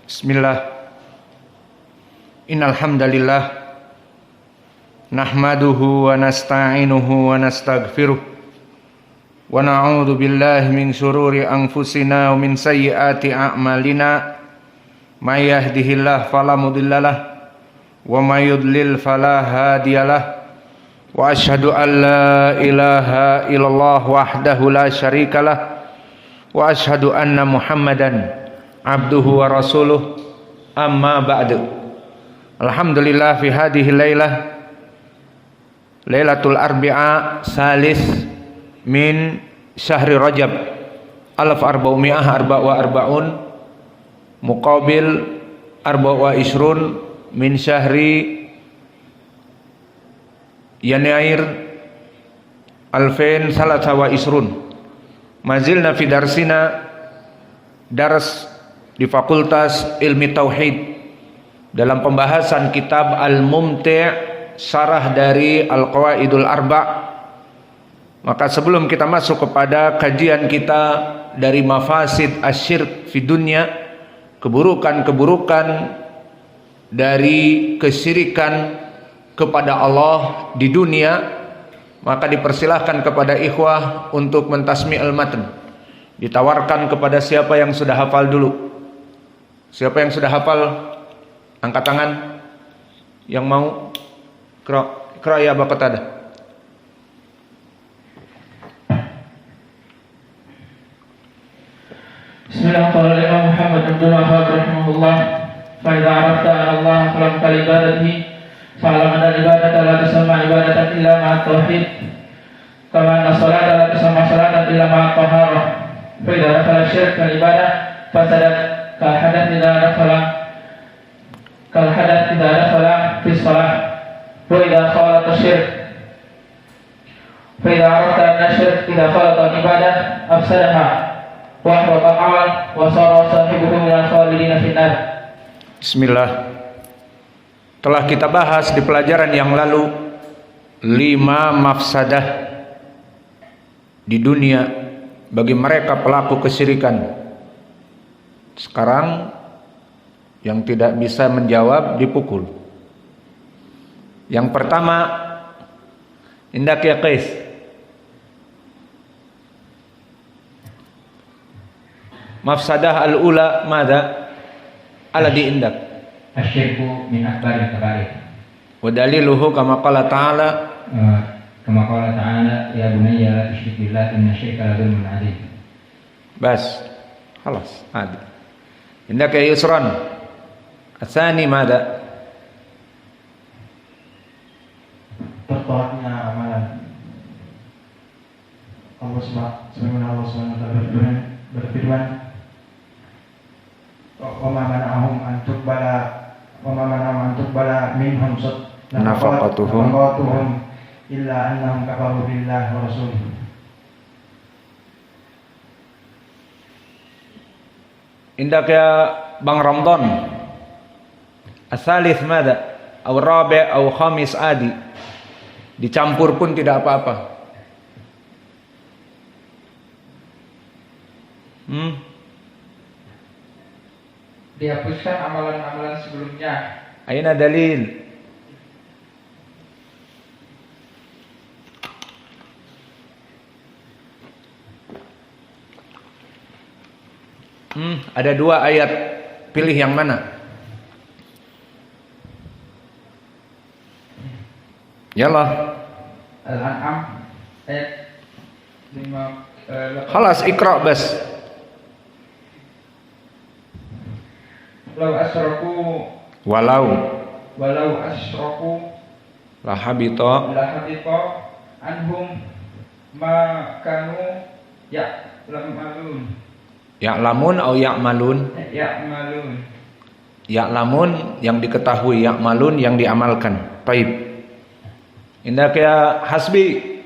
Bismillah. Innal hamdalillah nahmaduhu wa nasta'inuhu wa nastaghfiruh wa na'udzu billahi min syururi anfusina wa min sayyiati a'malina. May yahdihillahu fala mudhillalah wa may yudlil fala hadiyalah. Wa asyhadu an la ilaha illallah wahdahu la syarikalah wa asyhadu anna Muhammadan abduhu wa rasuluh, amma ba'du. Alhamdulillah fi hadhihi lailatul arbi'a salis min syahri Rajab 1444 muqabil 24 min syahri Yanair 2023. Mazilna fi darsina dars di Fakultas Ilmi Tauhid dalam pembahasan kitab Al-Mumti' syarah dari Al-Qawaidul Arba'. Maka sebelum kita masuk kepada kajian kita dari mafasid asyirk fi dunya, keburukan-keburukan dari kesyirikan kepada Allah di dunia, maka dipersilahkan kepada ikhwah untuk mentasmi' al-matn. Ditawarkan kepada siapa yang sudah hafal dulu. Siapa yang sudah hafal? Angkat tangan. Yang mau Iqra ya Aba Qatadah. Bismillahirrahmanirrahim. Muhammad Abdul Wahhab rahimahullah. Fa idza arafta anna Allah khalaqa ibadatihi fa'lam anna al-ibadata la tusamma ibadatan illa ma'a tauhid. Kama anna salata la tusamma salatan illa ma'a taharah. Fa idza dakhala syirk fal ibadah fasadat kal hadath idza dakhala fi shalah. Wa idza khalata syirk fa idza arafta anna syirk idza khalata ibadah afsadaha wa ahbata al-amal wa sara sahibuhu min al-khalidin fi an-nar. Bismillah. Telah kita bahas di pelajaran yang lalu 5 mafsadah di dunia bagi mereka pelaku kesyirikan. Sekarang yang tidak bisa menjawab dipukul. Yang pertama, indak ya Qais. Mafsadah al-ula mada? Alladhi indak. Asyirku min akbaril kabair. Wa daliluhu kama qala ta'ala Kama qala ta'ala ya bunayya la tusyrik billah inna syirka la dzulmun 'adzim. Bas. Khalas, adi. Indak ya Yusran. Asani mada? Tertolaknya amalan. Allah SWT berfirman, wa ma mana'ahum an tuqbala minhum nafaqatuhum illa annahum kafaru billahi wa rasulihi. Indak ya Bang Ramdan. Asalith mada? Aw rabi' aw khamis adi. Dicampur pun tidak apa-apa. Dihapuskan amalan-amalan sebelumnya. Aina dalil? Ada 2 ayat. Pilih yang mana? Yalah. Al-An'am ayat 5. Khalas Iqra bas. Walau asyraku la habita anhum ma kanu ya'lamun au ya'malun. Ya'lamun yang diketahui, ya'malun yang diamalkan. Baik. Indak ya Hasbi.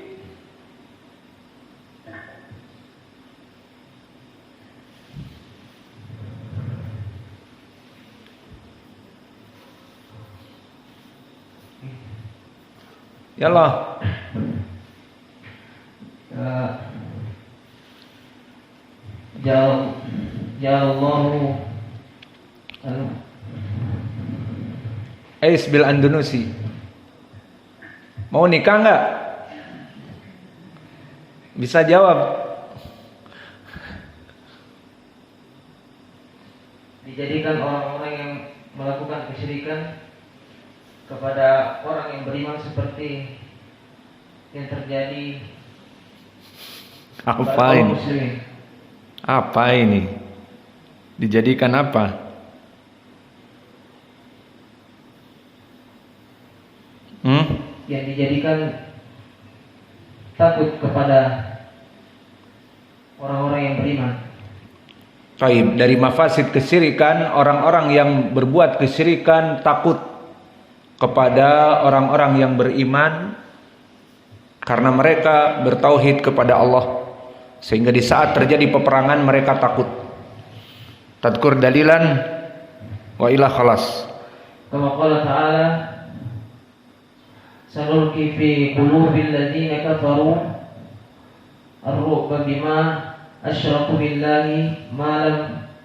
Yalah. Ja'allahu Ais bil Andalusi. Mau nikah nggak? Bisa jawab. Dijadikan orang-orang yang melakukan kesyirikan kepada orang yang beriman seperti yang terjadi pada kaum muslimin. Apa ini? Dijadikan apa? Yang dijadikan takut kepada orang-orang yang beriman. Taib, dari mafasid kesyirikan, orang-orang yang berbuat kesyirikan takut kepada orang-orang yang beriman karena mereka bertauhid kepada Allah, sehingga di saat terjadi peperangan mereka takut. Tadkur dalilan wa ila khalas. Kama qala ta'ala sanulqi fi qulubil ladzina kafaru ar-ru'ba bima asyraku billahi ma lam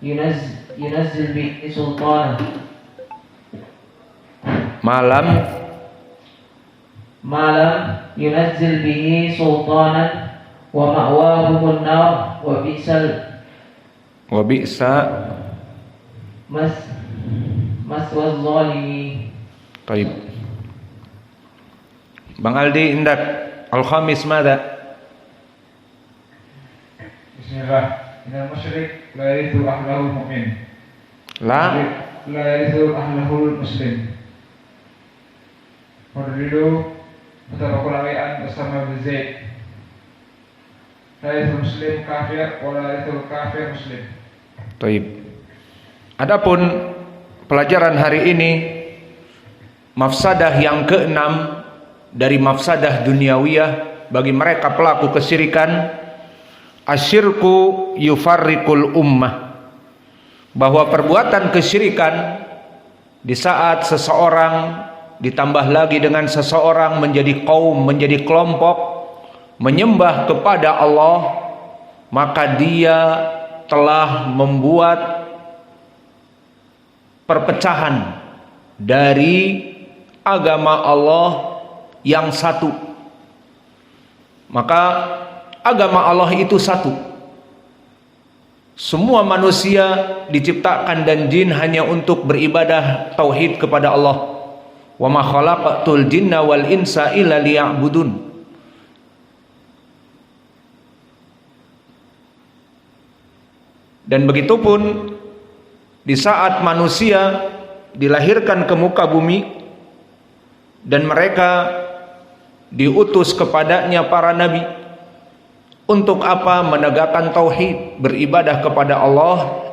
yunazzil bihi sultana malam yunazzil bihi sultanan wa ma'wahumun nar wa bi'sa maswaz zalimin. Baik. Bang Aldi, indak al-khamis mada? Bismillah. Innal musyrik la yarithu ahlahul mu'min. La yarithu ahlahul muslim. Fadlilu mutabaqul alai'an bersama Zaid. La yarithu muslim kafir wa la yarithu kafir muslim. Baik. Adapun pelajaran hari ini, mafsadah yang keenam dari mafsadah duniawiyah bagi mereka pelaku kesyirikan, asyirku yufarriqul ummah, bahwa perbuatan kesyirikan di saat seseorang ditambah lagi dengan seseorang menjadi kaum, menjadi kelompok menyembah kepada Allah, maka dia telah membuat perpecahan dari agama Allah yang satu. Maka agama Allah itu satu. Semua manusia diciptakan dan jin hanya untuk beribadah tauhid kepada Allah. Wa ma khalaqatul jinna wal insa illa liya'budun. Dan begitupun di saat manusia dilahirkan ke muka bumi dan mereka diutus kepadanya para nabi untuk apa? Menegakkan tauhid, beribadah kepada Allah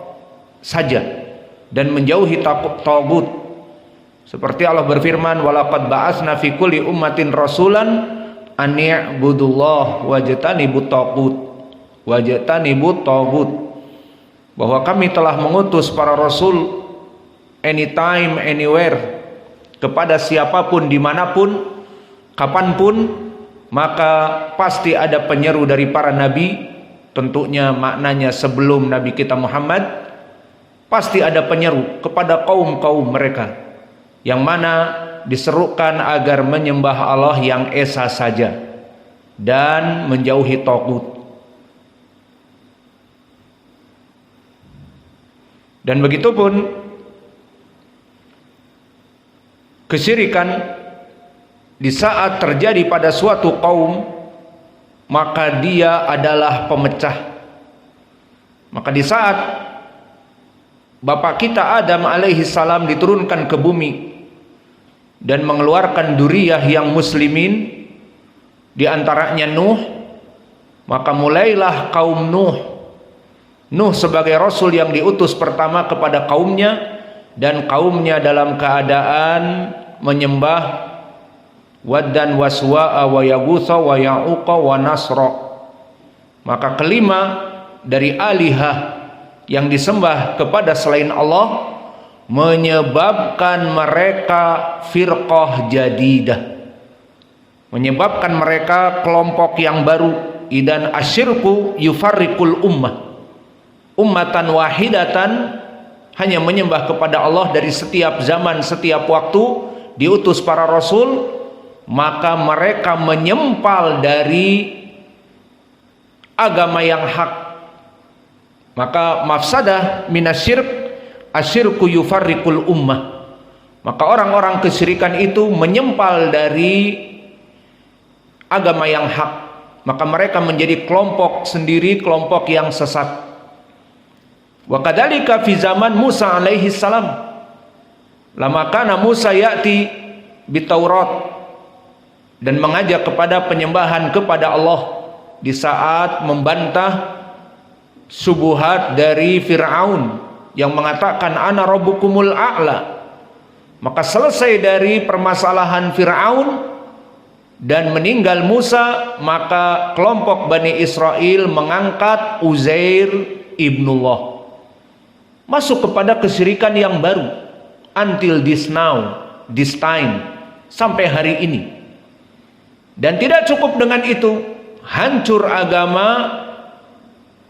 saja dan menjauhi tagut. Seperti Allah berfirman, walaqad ba'atsna fi kulli ummatin rasulan an i'budullah wajtanibut tagut. Bahwa kami telah mengutus para rasul anytime, anywhere, kepada siapapun, dimanapun, kapanpun, maka pasti ada penyeru dari para nabi. Tentunya maknanya sebelum Nabi kita Muhammad, pasti ada penyeru kepada kaum-kaum mereka, yang mana diserukan agar menyembah Allah yang esa saja dan menjauhi tagut. Dan begitupun kesyirikan di saat terjadi pada suatu kaum, maka dia adalah pemecah. Maka di saat Bapak kita Adam alaihi salam diturunkan ke bumi dan mengeluarkan duriyah yang muslimin, di antaranya Nuh, maka mulailah kaum Nuh sebagai rasul yang diutus pertama kepada kaumnya, dan kaumnya dalam keadaan menyembah Waddan wa Suwa'a wa Yaghutsa wa Ya'uqa wa Nasra. Maka kelima dari alihah yang disembah kepada selain Allah menyebabkan mereka firqah jadidah, menyebabkan mereka kelompok yang baru. Idan asyirku yufarriqul ummah ummatan wahidatan hanya menyembah kepada Allah dari setiap zaman, setiap waktu, diutus para rasul, maka mereka menyempal dari agama yang hak. Maka mafsadah minasyirk, asyirku yufarriqul ummah. Maka orang-orang kesyirikan itu menyempal dari agama yang hak. Maka mereka menjadi kelompok sendiri, kelompok yang sesat. Wa kadzalika fi zaman Musa alaihi salam. Lama kana Musa ya'ti bitaurat, dan mengajak kepada penyembahan kepada Allah di saat membantah subuhat dari Fir'aun yang mengatakan ana rabbukumul a'la. Maka selesai dari permasalahan Fir'aun dan meninggal Musa, maka kelompok Bani Israel mengangkat Uzair ibnullah, masuk kepada kesyirikan yang baru until this time, sampai hari ini. Dan tidak cukup dengan itu, hancur agama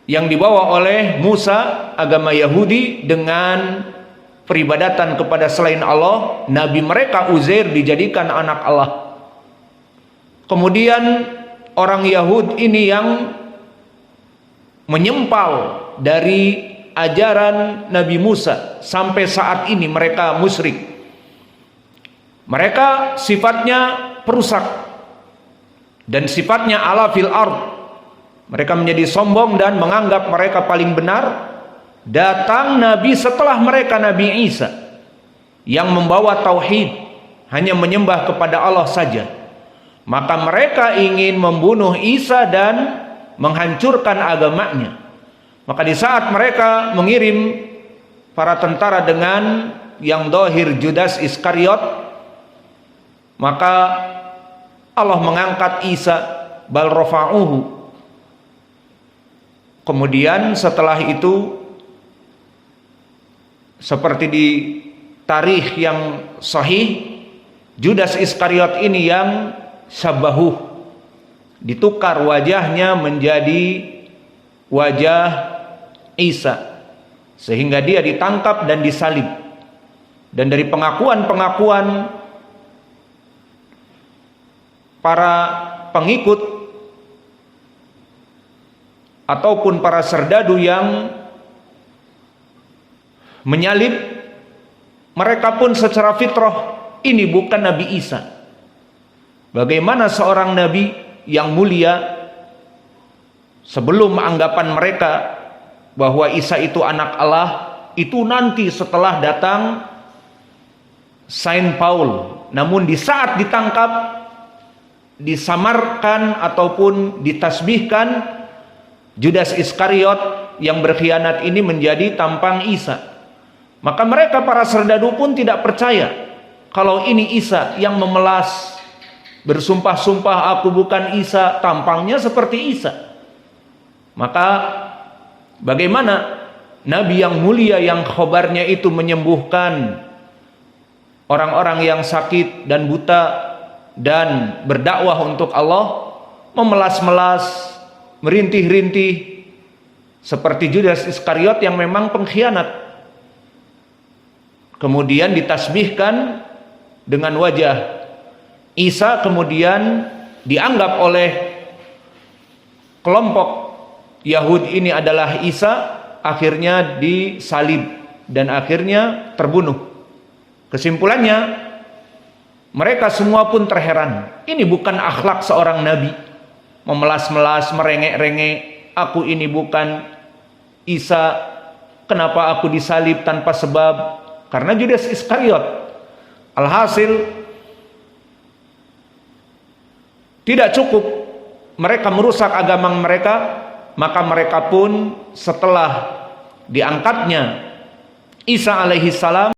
yang dibawa oleh Musa, agama Yahudi, dengan peribadatan kepada selain Allah. Nabi mereka Uzair dijadikan anak Allah. Kemudian orang Yahud ini yang menyempal dari ajaran Nabi Musa, sampai saat ini mereka musyrik. Mereka sifatnya perusak dan sifatnya ala fil ard. Mereka menjadi sombong dan menganggap mereka paling benar. Datang Nabi setelah mereka, Nabi Isa, yang membawa tauhid, hanya menyembah kepada Allah saja. Maka mereka ingin membunuh Isa dan menghancurkan agamanya. Maka di saat mereka mengirim para tentara dengan yang dohir Judas Iskariot, maka Allah mengangkat Isa, bal rafa'uhu. Kemudian setelah itu, seperti di tarikh yang sahih, Judas Iskariot ini yang syabahu, ditukar wajahnya menjadi wajah Isa, sehingga dia ditangkap dan disalib. Dan dari pengakuan-pengakuan para pengikut ataupun para serdadu yang menyalib, mereka pun secara fitrah, ini bukan Nabi Isa. Bagaimana seorang Nabi yang mulia, sebelum anggapan mereka bahwa Isa itu anak Allah, itu nanti setelah datang Saint Paul. Namun di saat ditangkap, disamarkan ataupun ditasbihkan, Judas Iskariot yang berkhianat ini menjadi tampang Isa. Maka mereka para serdadu pun tidak percaya kalau ini Isa yang memelas, bersumpah-sumpah aku bukan Isa, tampangnya seperti Isa. Maka bagaimana Nabi yang mulia yang khobarnya itu menyembuhkan orang-orang yang sakit dan buta dan berdakwah untuk Allah, memelas-melas, merintih-rintih seperti Judas Iskariot yang memang pengkhianat, kemudian ditasbihkan dengan wajah Isa, kemudian dianggap oleh kelompok Yahudi ini adalah Isa, akhirnya disalib dan akhirnya terbunuh. Kesimpulannya, mereka semua pun terheran. Ini bukan akhlak seorang nabi, memelas-melas, merengek-rengek, aku ini bukan Isa, kenapa aku disalib tanpa sebab? Karena Judas Iskariot. Alhasil, tidak cukup mereka merusak agama mereka, maka mereka pun setelah diangkatnya Isa alaihi salam